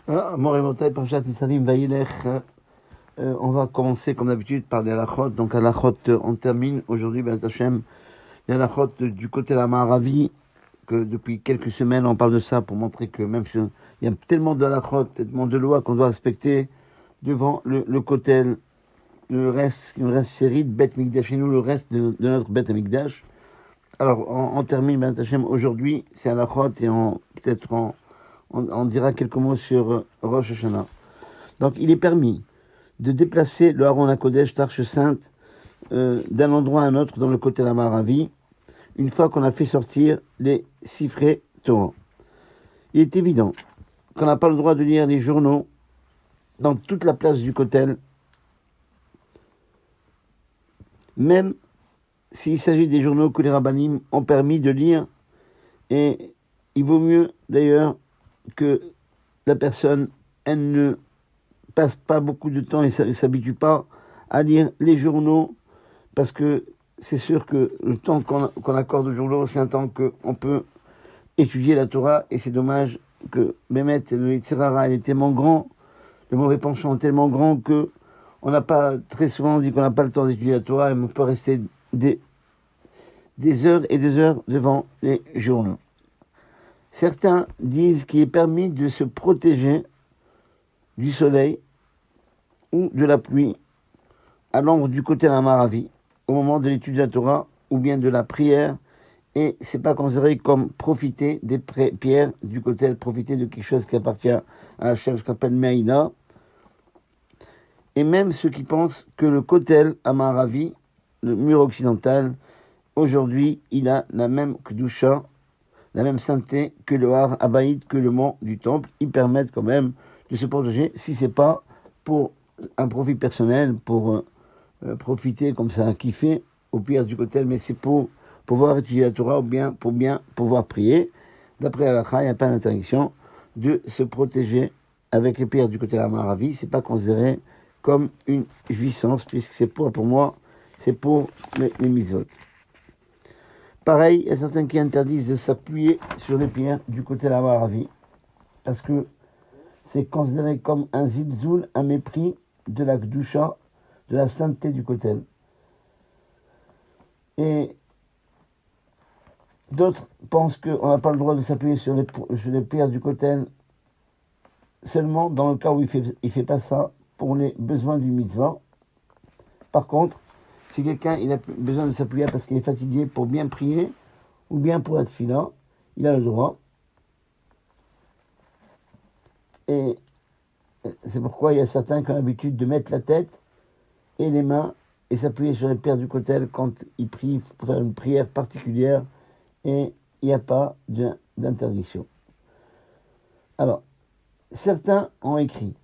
Voilà, Moremotai, Parashat Nitzavim, Vayelech. On va commencer comme d'habitude par les halachot. Donc halachot, on termine aujourd'hui, B'ez Hashem, les halachot du côté de la Ma'aravi, que depuis quelques semaines on parle de ça pour montrer que même si il y a tellement de halachot, tellement de lois qu'on doit respecter devant le kotel, il reste série de Beth Mikdash chez nous, le reste de notre Beth Mikdash. Alors on termine B'ez Hashem aujourd'hui, c'est halachot et on dira quelques mots sur Rosh Hashanah. Donc il est permis de déplacer le Haron HaKodesh, l'Arche Sainte, d'un endroit à un autre dans le côté de la Ma'aravi, une fois qu'on a fait sortir les Sifrei Torah. Il est évident qu'on n'a pas le droit de lire les journaux dans toute la place du Kotel, même s'il s'agit des journaux que les rabbinim ont permis de lire, et il vaut mieux d'ailleurs que la personne, elle ne passe pas beaucoup de temps et ne s'habitue pas à lire les journaux, parce que c'est sûr que le temps qu'on accorde aux journaux, c'est un temps qu'on peut étudier la Torah, et c'est dommage que Bémet, le Yitzhara, il est tellement grand, le mauvais penchant est tellement grand que on n'a pas, très souvent on dit qu'on n'a pas le temps d'étudier la Torah, et on peut rester des heures et des heures devant les journaux. Certains disent qu'il est permis de se protéger du soleil ou de la pluie à l'ombre du côté de la Ma'aravi au moment de l'étude de la Torah ou bien de la prière, et c'est pas considéré comme profiter des pierres du côté, profiter de quelque chose qui appartient à Hachem, ce qu'on appelle Meïna. Et même ceux qui pensent que le Kotel à Ma'aravi, le mur occidental, aujourd'hui, il a la même Kedusha, la même sainteté que le Har Habayit, que le mont du temple. Ils permettent quand même de se protéger, si c'est pas pour un profit personnel, pour profiter comme ça, kiffer au pire du Kotel, mais c'est pour pouvoir étudier la Torah ou bien pour bien pouvoir prier. D'après Halakha, il n'y a pas d'interdiction de se protéger avec les pierres du côté de la Ma'aravi. C'est pas considéré comme une jouissance, puisque c'est pour moi, c'est pour les mitzvot. Pareil, il y a certains qui interdisent de s'appuyer sur les pierres du côté de la Ma'aravi, parce que c'est considéré comme un zilzoul, un mépris de la Kedusha, de la sainteté du Kotel. Et d'autres pensent qu'on n'a pas le droit de s'appuyer sur les pierres du Kotel seulement dans le cas où il fait pas ça pour les besoins du mitzvah. Par contre, si quelqu'un il a besoin de s'appuyer parce qu'il est fatigué pour bien prier ou bien pour la tefila, il a le droit. Et c'est pourquoi il y a certains qui ont l'habitude de mettre la tête et les mains et s'appuyer sur les pierres du Kotel quand ils prient pour faire une prière particulière, et il n'y a pas d'interdiction. Alors, certains ont écrit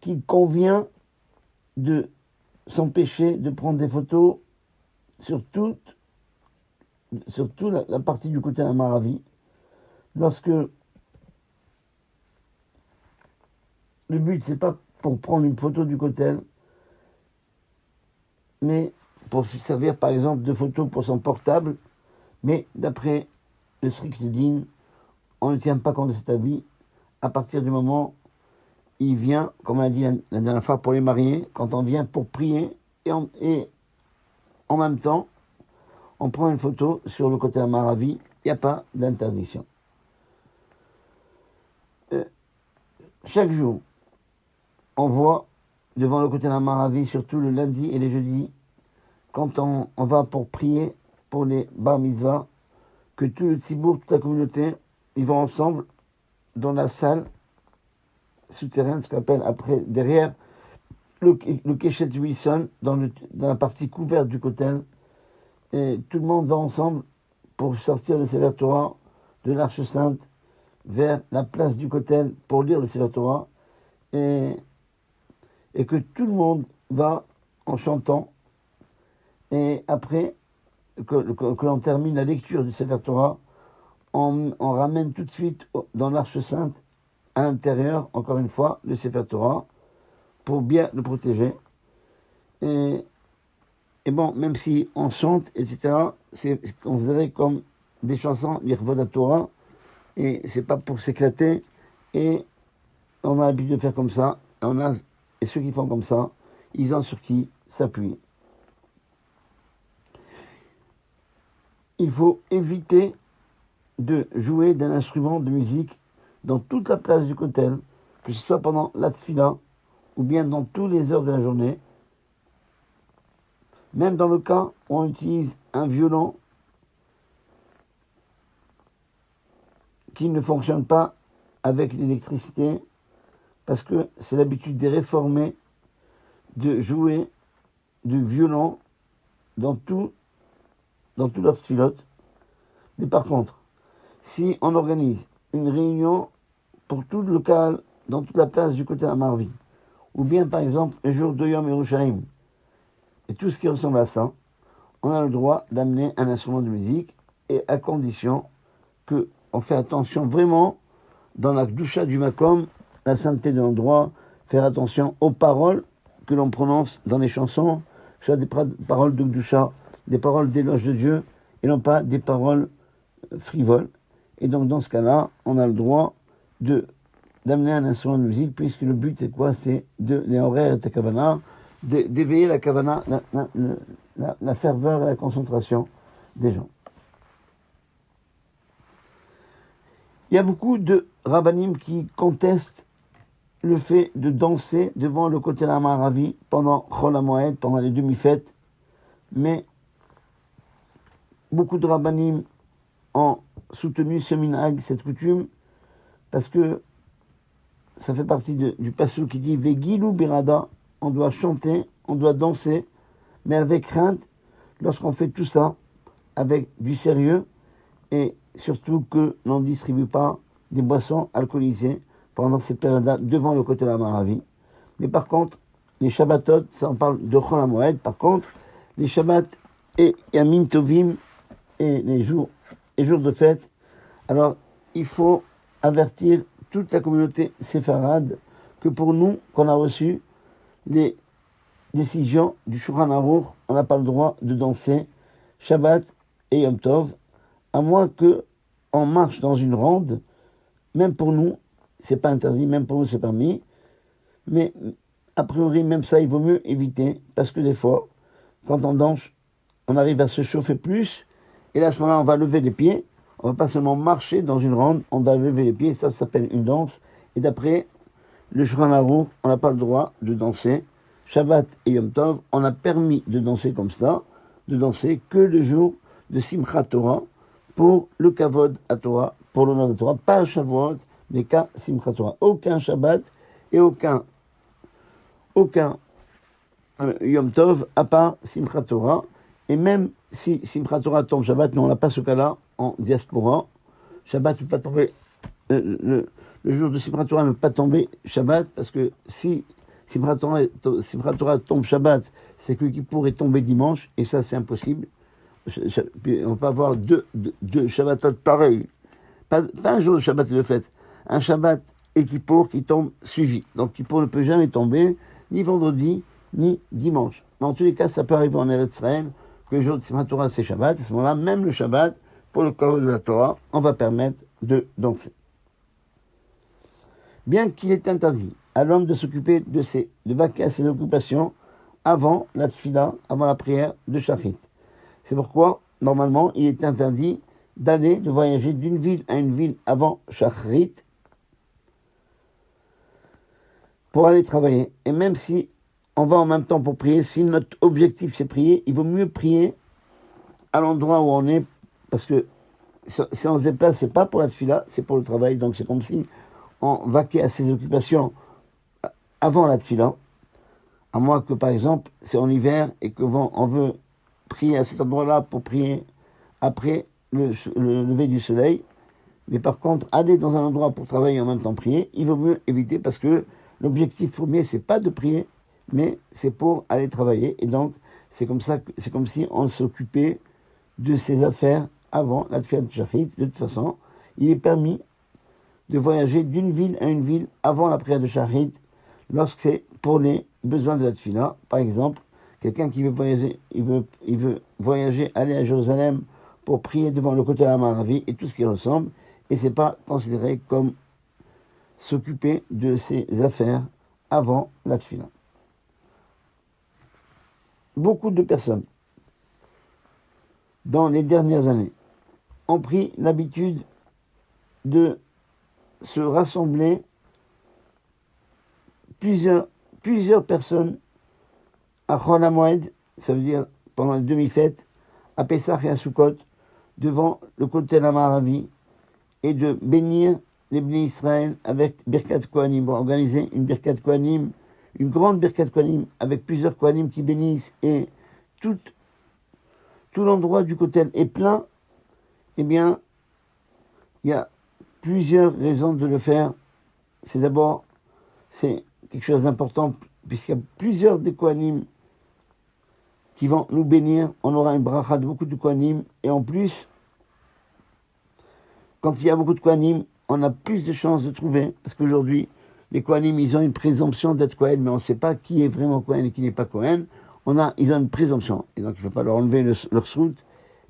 qu'il convient de s'empêcher de prendre des photos sur toute la partie du côté de la Ma'aravi, lorsque le but c'est pas pour prendre une photo du Kotel, mais pour se servir par exemple de photos pour son portable, mais d'après le strict din, on ne tient pas compte de cet avis à partir du moment où il vient, comme on a dit la dernière fois pour les mariés, quand on vient pour prier et en même temps on prend une photo sur le côté de la Ma'aravi, il n'y a pas d'interdiction. Chaque jour, on voit devant le côté de la Ma'aravi, surtout le lundi et les jeudis, quand on va pour prier pour les bar mitzvah, que tout le tzibour, toute la communauté, ils vont ensemble dans la salle souterraine, ce qu'on appelle après, derrière le Keshet Wilson, dans la partie couverte du Kotel, et tout le monde va ensemble pour sortir le Sefer Torah de l'Arche Sainte vers la place du Kotel pour lire le Sefer Torah, et que tout le monde va en chantant, et après que l'on termine la lecture du Sefer Torah, on ramène tout de suite dans l'Arche Sainte, à l'intérieur, encore une fois, le Sefer Torah, pour bien le protéger. Et bon, même si on chante, etc., c'est considéré comme des chansons, l'Irvod Torah, et c'est pas pour s'éclater, et on a l'habitude de faire comme ça, et ceux qui font comme ça, ils ont sur qui s'appuyer. Il faut éviter de jouer d'un instrument de musique dans toute la place du kotel, que ce soit pendant la tfila ou bien dans toutes les heures de la journée, même dans le cas où on utilise un violon qui ne fonctionne pas avec l'électricité, parce que c'est l'habitude des réformés de jouer du violon dans tout leur tfilot. Mais par contre, si on organise une réunion pour tout le local, dans toute la place du côté Amarvi, ou bien par exemple le jour de Yom Yerushalayim, et tout ce qui ressemble à ça, on a le droit d'amener un instrument de musique, et à condition qu'on fait attention vraiment dans la Gdusha du Makom, la sainteté de l'endroit, faire attention aux paroles que l'on prononce dans les chansons, que ce soit des paroles de Gdusha, des paroles d'éloge de Dieu, et non pas des paroles frivoles. Et donc dans ce cas-là, on a le droit d'amener un instrument de musique, puisque le but c'est quoi? C'est de les horaires et kavana, d'éveiller la kavana, la ferveur et la concentration des gens. Il y a beaucoup de rabbanim qui contestent le fait de danser devant le côté Amaravi pendant Chol HaMoed, pendant les demi-fêtes, mais beaucoup de rabbanim ont soutenu ce minhag, cette coutume, parce que ça fait partie du passage qui dit Vegilu Birada, on doit chanter, on doit danser, mais avec crainte, lorsqu'on fait tout ça, avec du sérieux, et surtout que l'on ne distribue pas des boissons alcoolisées pendant ces périodes-là devant le côté de la Maravi. Mais par contre, les Shabbatot, ça on parle de Chol HaMoed, par contre, les Shabbats et Yamim Tovim et les jours de fête, alors il faut avertir toute la communauté séfarade que pour nous, qu'on a reçu les décisions du Shulchan Aruch, on n'a pas le droit de danser Shabbat et Yom Tov, à moins que on marche dans une ronde. Même pour nous, c'est pas interdit, même pour nous, c'est permis. Mais a priori, même ça, il vaut mieux éviter, parce que des fois, quand on danse, on arrive à se chauffer plus, et là, à ce moment-là, on va lever les pieds. On va pas seulement marcher dans une ronde, on va lever les pieds, ça s'appelle une danse. Et d'après le Shulchan Aruch, on n'a pas le droit de danser Shabbat et Yom Tov. On a permis de danser comme ça, de danser que le jour de Simchat Torah, pour le Kavod à Torah, pour l'honneur de Torah, pas à Shavuot, mais qu'à Simchat Torah. Aucun Shabbat et aucun Yom Tov, à part Simchat Torah. Et même si Simchat Torah tombe Shabbat, nous on n'a pas ce cas-là en diaspora. Shabbat ne peut pas tomber, le jour de Simchat Torah ne peut pas tomber Shabbat, parce que si Simchat Torah tombe Shabbat, c'est que Kippour est tombé dimanche, et ça c'est impossible. On peut avoir deux Shabbatot pareils. Pas un jour de Shabbat et de fête. Un Shabbat et Kippour qui tombe suivi. Donc Kippour ne peut jamais tomber, ni vendredi, ni dimanche. Mais en tous les cas, ça peut arriver en Eretz Israël, que le jour de Simchat Torah c'est Shabbat. À ce moment-là, même le Shabbat, pour le corps de la Torah, on va permettre de danser. Bien qu'il est interdit à l'homme de s'occuper de vaquer à ses occupations avant la tfila, avant la prière de Shachrit. C'est pourquoi, normalement, il est interdit de voyager d'une ville à une ville avant Shachrit pour aller travailler. Et même si on va en même temps pour prier, si notre objectif c'est prier, il vaut mieux prier à l'endroit où on est, parce que si on se déplace, c'est pas pour la tfila, c'est pour le travail. Donc c'est comme si on vaquait à ses occupations avant la tfila, à moins que par exemple c'est en hiver et qu'on veut prier à cet endroit-là pour prier après le lever du soleil. Mais par contre, aller dans un endroit pour travailler et en même temps prier, il vaut mieux éviter, parce que l'objectif premier, c'est pas de prier, mais c'est pour aller travailler. Et donc, c'est comme si on s'occupait de ses affaires avant la tfila de Shachrit. De toute façon, il est permis de voyager d'une ville à une ville avant la prière de Shachrit, lorsque c'est pour les besoins de la tfila. Par exemple, quelqu'un qui veut voyager, il veut voyager, aller à Jérusalem pour prier devant le côté de la Maravi et tout ce qui ressemble, et c'est pas considéré comme s'occuper de ses affaires avant la tefila. Beaucoup de personnes, dans les dernières années, ont pris l'habitude de se rassembler plusieurs personnes à Chol HaMoed, ça veut dire pendant les demi-fêtes, à Pessah et à Sukkot, devant le Kotel HaMaaravi, et de bénir les Bnei Israël avec Birkat Kohanim, pour organiser une Birkat Kohanim, une grande Birkat Kohanim, avec plusieurs Kohanim qui bénissent, et tout l'endroit du Kotel est plein. Eh bien, il y a plusieurs raisons de le faire. C'est quelque chose d'important, puisqu'il y a plusieurs des Kohanim qui vont nous bénir. On aura une bracha de beaucoup de Kohanim, et en plus, quand il y a beaucoup de Kohanim, on a plus de chances de trouver, parce qu'aujourd'hui, les Kohanim, ils ont une présomption d'être Kohen, mais on ne sait pas qui est vraiment Kohen et qui n'est pas Kohen. Ils ont une présomption, et donc il ne faut pas leur enlever leur soute.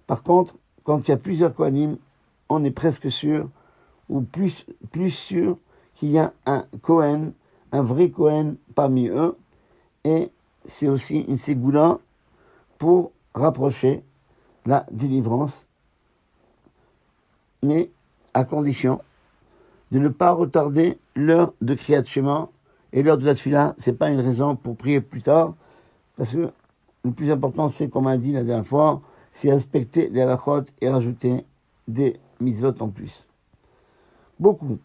Par contre, quand il y a plusieurs Kohanim, on est presque sûr, ou plus sûr, qu'il y a un Kohen, un vrai Kohen parmi eux, et c'est aussi une ségoula pour rapprocher la délivrance, mais à condition de ne pas retarder l'heure de Kriyat Shema, et l'heure de la Tefila, c'est pas une raison pour prier plus tard, parce que le plus important, c'est, comme on a dit la dernière fois, c'est respecter les halachot et rajouter des mitzvot en plus. Beaucoup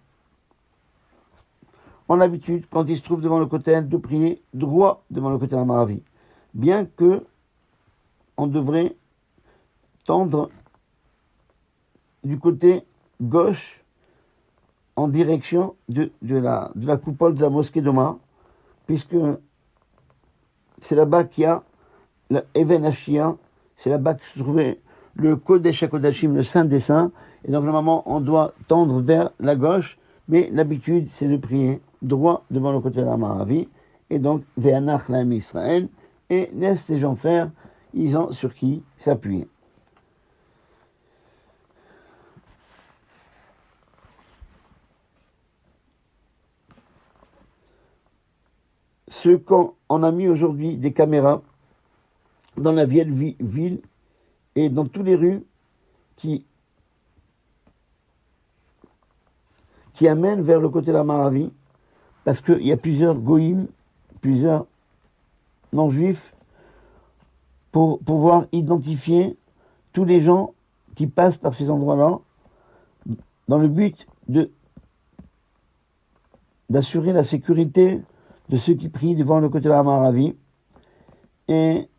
ont l'habitude, quand ils se trouvent devant le kotel, de prier droit devant le kotel HaMaaravi, bien que on devrait tendre du côté gauche en direction de la coupole de la mosquée d'Omar, puisque c'est là-bas qu'il y a l'Even Hashia, c'est là-bas que se trouvait le Kodesh HaKodashim, le Saint des Saints, et donc normalement on doit tendre vers la gauche, mais l'habitude c'est de prier droit devant le côté de la Maravi, et donc Ve'anach Lahem Israël, et laisse les gens faire, ils ont sur qui s'appuyer. Ce qu'on a mis aujourd'hui des caméras dans la vieille ville et dans toutes les rues qui amènent vers le côté de la Maravi, parce qu'il y a plusieurs goïms, plusieurs non-juifs, pour pouvoir identifier tous les gens qui passent par ces endroits-là, dans le but d'assurer la sécurité de ceux qui prient devant le côté de la Maravi. Et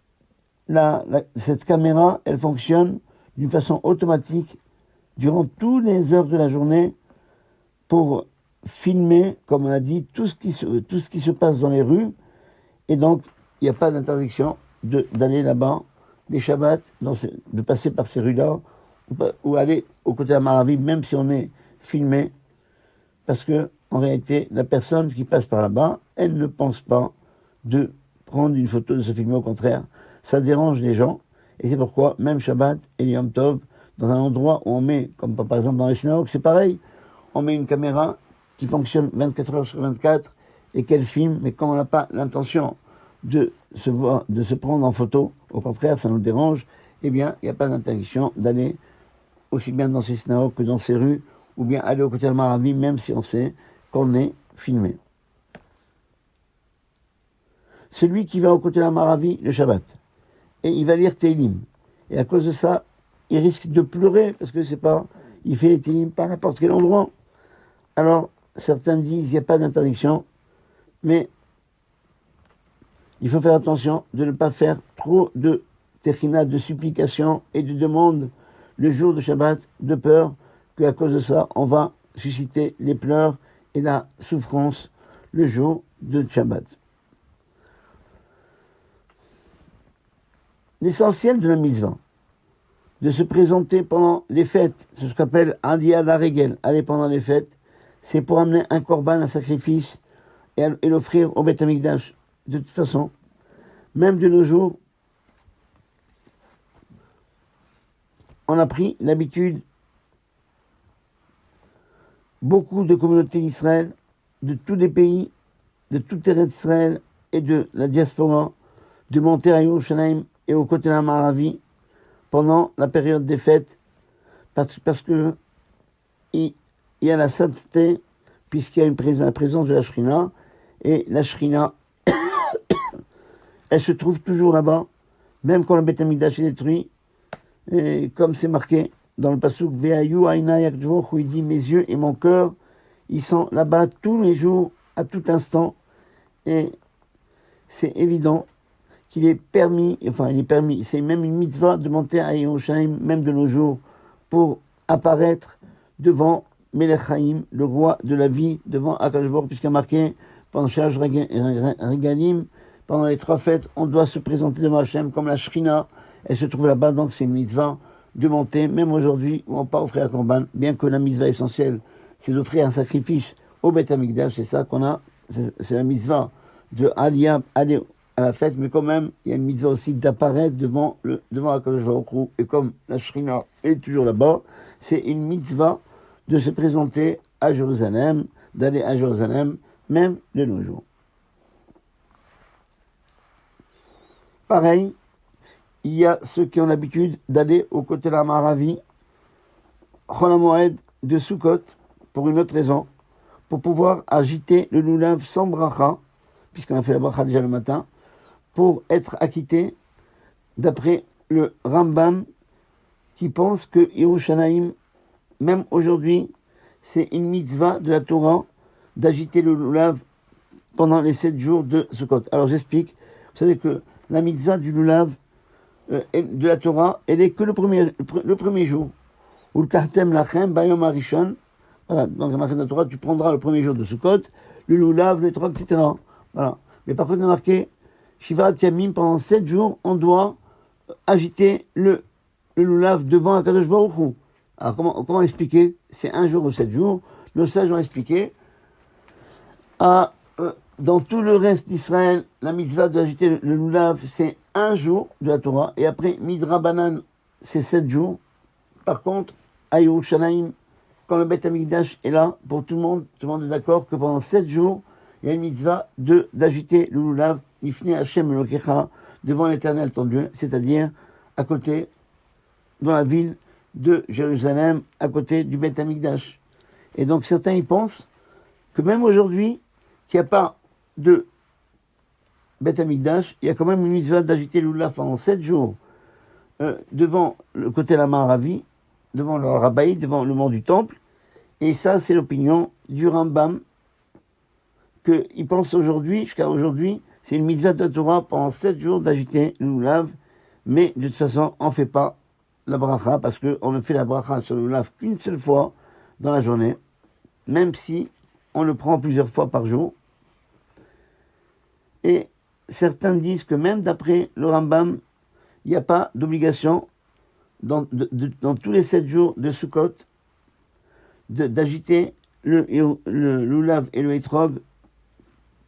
cette caméra, elle fonctionne d'une façon automatique durant toutes les heures de la journée pour filmer, comme on a dit, tout ce qui se passe dans les rues. Et donc, il n'y a pas d'interdiction d'aller là-bas, les Shabbats, de passer par ces rues-là, ou aller au côté de la Maravi, même si on est filmé, parce que, en réalité, la personne qui passe par là-bas, elle ne pense pas de prendre une photo, de se filmer, au contraire. Ça dérange les gens, et c'est pourquoi, même Shabbat et Yom Tov, dans un endroit où on met, comme par exemple dans les synagogues, c'est pareil, on met une caméra qui fonctionne 24 heures sur 24, et qu'elle filme, mais comme on n'a pas l'intention de se prendre en photo, au contraire, ça nous dérange, eh bien, il n'y a pas d'interdiction d'aller aussi bien dans ces synagogues que dans ces rues, ou bien aller au côté de Maravi, même si on sait qu'on est filmé. Celui qui va au côté de la Maravi le Shabbat, et il va lire Télim, et à cause de ça, il risque de pleurer, parce que il fait les Télim pas à n'importe quel endroit. Alors, certains disent, il n'y a pas d'interdiction, mais il faut faire attention de ne pas faire trop de techina, de supplications et de demandes le jour de Shabbat, de peur qu'à cause de ça, on va susciter les pleurs et la souffrance le jour de Shabbat. L'essentiel de la mitzvah, de se présenter pendant les fêtes, c'est ce qu'on appelle Aliyah la Regel, aller pendant les fêtes, c'est pour amener un korban, un sacrifice, et l'offrir au Beth Amikdash. De toute façon, même de nos jours, on a pris l'habitude, beaucoup de communautés d'Israël de tous les pays, de toute terre d'Israël et de la diaspora, de monter à Yerushalayim et au côté de la Maravi pendant la période des fêtes, parce que il y a la sainteté, puisqu'il y a la présence de la Shrina, et la Shrina, elle se trouve toujours là-bas, même quand le Beth Amikdash est détruit, et comme c'est marqué dans le pasuk Ve'ayu Aina Yakdvoch, où il dit mes yeux et mon cœur, ils sont là-bas tous les jours, à tout instant, et c'est évident qu'il est permis, c'est même une mitzvah de monter à Yerushalayim, même de nos jours, pour apparaître devant Melech Chaim, le roi de la vie, devant Akadosh Baruch Hu, puisqu'il y a marqué pendant Shalosh Regalim, pendant les 3 fêtes, on doit se présenter devant Hachem comme la Shrina, elle se trouve là-bas, donc c'est une mitzvah de monter, même aujourd'hui, où on pas offrir un korban, bien que la mitzvah essentielle, c'est d'offrir un sacrifice au Beth Amikdash, c'est ça qu'on a, c'est la mitzvah de aller à la fête, mais quand même, il y a une mitzvah aussi d'apparaître devant Akadosh Baruch Hu, et comme la Shrina est toujours là-bas, c'est une mitzvah de se présenter à Jérusalem, d'aller à Jérusalem, même de nos jours. Pareil, il y a ceux qui ont l'habitude d'aller au côté de la Maravi, Chol HaMoed de Sukkot, pour une autre raison, pour pouvoir agiter le lulav sans bracha, puisqu'on a fait la bracha déjà le matin, pour être acquitté, d'après le Rambam, qui pense que Yerushalayim, même aujourd'hui, c'est une mitzvah de la Torah d'agiter le lulav pendant les 7 jours de Sukkot. Alors j'explique. Vous savez que la mitzvah du lulav de la Torah, elle est que le premier jour. Ou le kartem lachem bayom harishon. Voilà, donc la marque de la Torah, tu prendras le premier jour de Sukkot, le lulav, le trog, etc. Voilà. Mais par contre, il y a marqué Shivat Yamim, pendant 7 jours, on doit agiter le lulav devant Akadosh Baruch Hu. Alors comment expliquer? C'est 1 jour ou 7 jours. Nos sages ont expliqué. Dans tout le reste d'Israël, la mitzvah d'agiter le lulav, c'est 1 jour de la Torah. Et après, Midrabanan, c'est 7 jours. Par contre, à Yerushalayim, quand le Beth Amikdash est là, pour tout le monde est d'accord que pendant 7 jours, il y a une mitzvah d'agiter le lulav, Nifne Hashem Elokecha, devant l'Éternel ton Dieu, c'est-à-dire à côté, dans la ville de Jérusalem, à côté du Beth Amikdash. Et donc certains y pensent que même aujourd'hui, qu'il n'y a pas de Beth Amikdash, il y a quand même une mitzvah d'agiter le lulav pendant 7 jours devant le côté de la Maravi, devant le Rabbaï, devant le mont du Temple. Et ça, c'est l'opinion du Rambam, qu'il pense aujourd'hui, jusqu'à aujourd'hui, c'est une mitzvah de Torah pendant 7 jours d'agiter le lulav, mais de toute façon, on ne fait pas la bracha, parce qu'on ne fait la bracha sur le lulav qu'une seule fois dans la journée, même si on le prend plusieurs fois par jour. Et certains disent que même d'après le Rambam, il n'y a pas d'obligation dans tous les 7 jours de Sukkot d'agiter le lulav et le etrog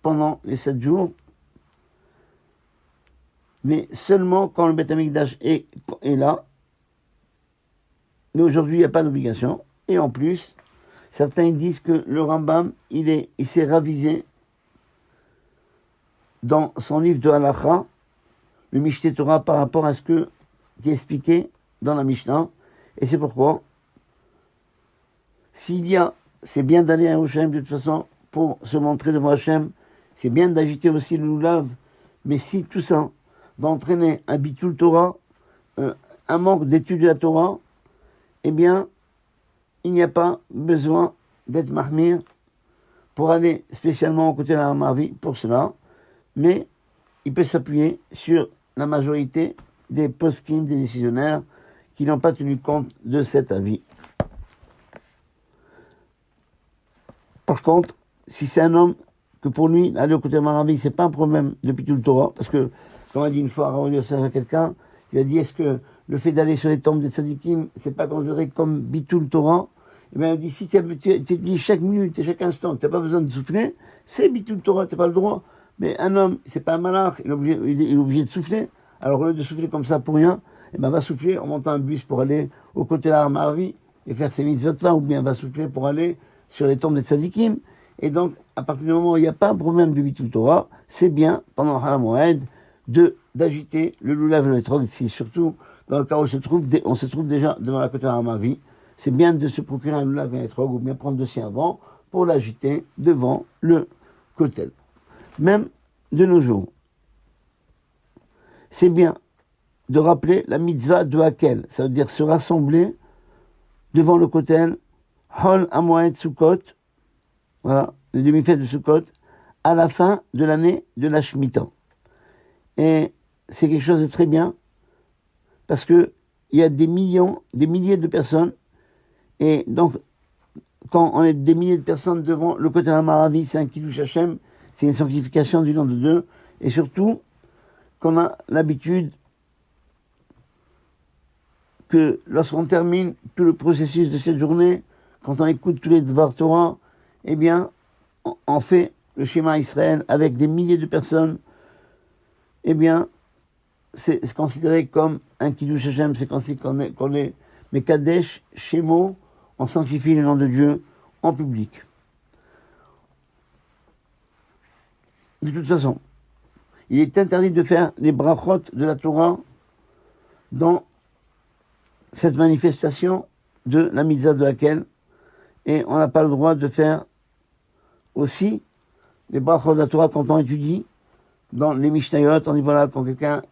pendant les 7 jours, mais seulement quand le Beth Amikdash est là. Mais aujourd'hui, il n'y a pas d'obligation. Et en plus, certains disent que le Rambam, il s'est ravisé dans son livre de Halacha, le Mishneh Torah, par rapport à ce qui est expliqué dans la Mishnah. Et c'est pourquoi, c'est bien d'aller à Yerushalayim de toute façon pour se montrer devant Hachem, c'est bien d'agiter aussi le lulav, mais si tout ça va entraîner un bitul Torah, un manque d'étude de la Torah, eh bien, il n'y a pas besoin d'être mahmir pour aller spécialement aux côtés de la Maravi pour cela, mais il peut s'appuyer sur la majorité des poskim, des décisionnaires, qui n'ont pas tenu compte de cet avis. Par contre, si c'est un homme que pour lui, aller au côté de Maravi, c'est pas un problème depuis tout le Torah, parce que, comme a dit une fois Raoul Yosef à quelqu'un, il a dit, est-ce que le fait d'aller sur les tombes des tzadikim, c'est pas considéré comme bitul Torah? Et bien, il a dit, si tu dis chaque minute et chaque instant, tu n'as pas besoin de souffler, c'est bitul Torah, tu n'as pas le droit. Mais un homme, c'est pas un malach, il est obligé de souffler. Alors, au lieu de souffler comme ça pour rien, eh ben, va souffler en montant un bus pour aller au côté de la Maravi et faire ses mitzvot là, ou bien va souffler pour aller sur les tombes des tzadikim. Et donc, à partir du moment où il n'y a pas un problème de Bitul Torah, c'est bien, pendant Hal HaMoed, d'agiter le lulav et le etrog, si surtout dans le cas où on se trouve déjà devant la côte Hamavi, c'est bien de se procurer un lulav et un etrog, ou bien prendre de sien avant, pour l'agiter devant le kotel. Même de nos jours, c'est bien de rappeler la mitzvah de Hakel, ça veut dire se rassembler devant le kotel, Hol HaMoed Sukkot, voilà, le demi-fête de Sukkot, à la fin de l'année de la Shemitah. Et c'est quelque chose de très bien, parce que il y a des milliers de personnes, et donc, quand on est des milliers de personnes devant le Kotel HaMaravi, c'est un Kiddush Hashem, c'est une sanctification du nom de Dieu, et surtout, qu'on a l'habitude que lorsqu'on termine tout le processus de cette journée, quand on écoute tous les Dvar Torah, eh bien, on fait le schéma Israël avec des milliers de personnes, eh bien, c'est considéré comme un Kiddush Hashem, c'est considéré qu'on est Mekadesh, Shemo, on sanctifie le nom de Dieu en public. De toute façon, il est interdit de faire les brachot de la Torah dans cette manifestation de la mitzvah de Hakel, et on n'a pas le droit de faire aussi les brachot de la Torah quand on étudie dans les Mishnayot. On dit voilà, quand quelqu'un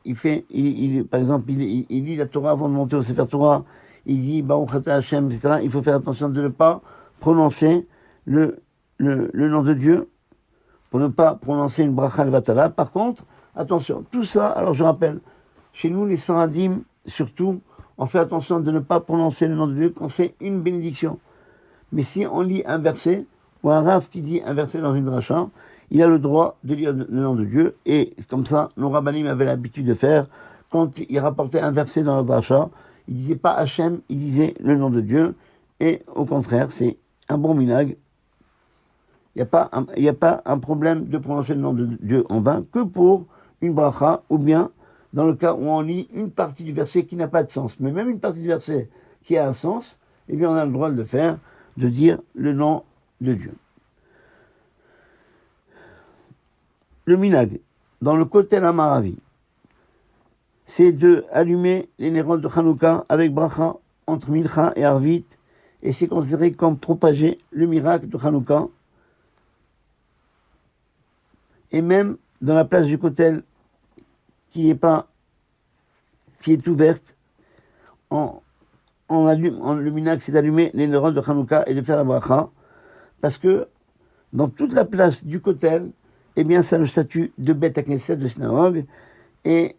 par exemple, il lit la Torah avant de monter au Sefer Torah, il dit Baruch Ata Hashem, etc. Il faut faire attention de ne pas prononcer le nom de Dieu, pour ne pas prononcer une bracha levatala. Par contre, attention, tout ça, alors je rappelle, chez nous les Sfaradim, surtout, on fait attention de ne pas prononcer le nom de Dieu quand c'est une bénédiction. Mais si on lit un verset, ou un rav qui dit un verset dans une dracha, il a le droit de lire le nom de Dieu, et comme ça, nos rabbanim avaient l'habitude de faire, quand ils rapportaient un verset dans la dracha, ils disaient pas Hachem, ils disaient le nom de Dieu, et au contraire, c'est un bon minag. Il n'y a pas un problème de prononcer le nom de Dieu en vain, que pour une bracha, ou bien dans le cas où on lit une partie du verset qui n'a pas de sens. Mais même une partie du verset qui a un sens, eh bien on a le droit de le faire, de dire le nom de Dieu. Le minag, dans le Kotel HaMaravi, c'est de allumer les nérodes de Hanouka avec bracha entre Mincha et Arvit, et c'est considéré comme propager le miracle de Hanouka. Et même dans la place du Kotel qui est ouverte, le minag, c'est d'allumer les neurones de Hanouka et de faire la bracha, parce que dans toute la place du Kotel, eh bien, ça a le statut de Beth HaKnesset, de synagogue, et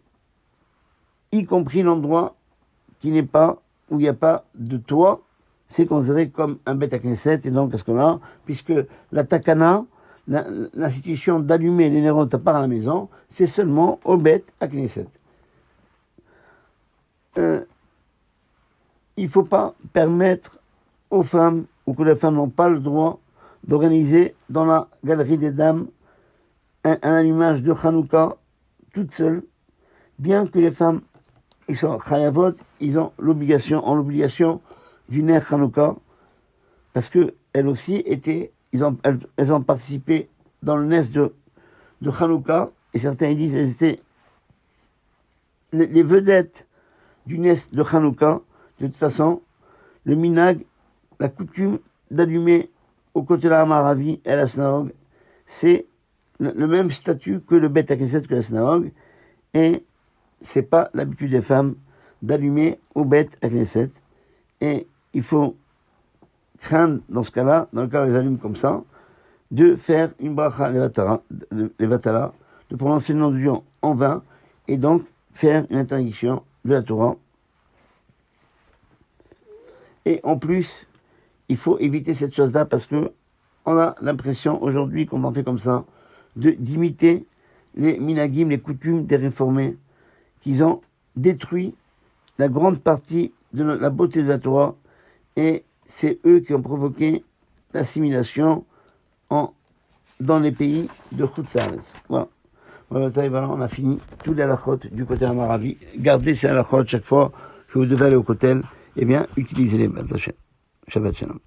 y compris l'endroit où il n'y a pas de toit, c'est considéré comme un Beth HaKnesset, et donc, à ce qu'on puisque la takana, l'institution d'allumer les neurones à part à la maison, c'est seulement au Beth HaKnesset. Il ne faut pas permettre aux femmes, ou que les femmes n'ont pas le droit, d'organiser dans la galerie des dames un allumage de Hanouka toutes seules, bien que les femmes, ils sont chayavot, ils ont l'obligation du ner Hanouka, parce que elles aussi elles ont participé dans le nes de Hanouka, et certains disent qu'elles étaient les vedettes du nes de Hanouka. De toute façon, le minag, la coutume d'allumer au côté de la Hamaravi et la synagogue, c'est le même statut que le Beth HaKnesset, que la synagogue, et c'est pas l'habitude des femmes d'allumer au Beth HaKnesset, et il faut craindre, dans ce cas-là, dans le cas où elles allument comme ça, de faire une bracha levatala, de prononcer le nom de Dieu en vain, et donc faire une interdiction de la Torah. Et en plus, il faut éviter cette chose-là, parce que on a l'impression aujourd'hui qu'on en fait comme ça, d'imiter les minagim, les coutumes des réformés, qu'ils ont détruit la grande partie de la beauté de la Torah, et c'est eux qui ont provoqué l'assimilation dans les pays de Chutz-Haaretz. Voilà. Voilà, on a fini tous les halachot du côté Hamaravi. Gardez ces halachot chaque fois que vous devez aller au kotel, eh bien, utilisez-les. Shabbat shalom.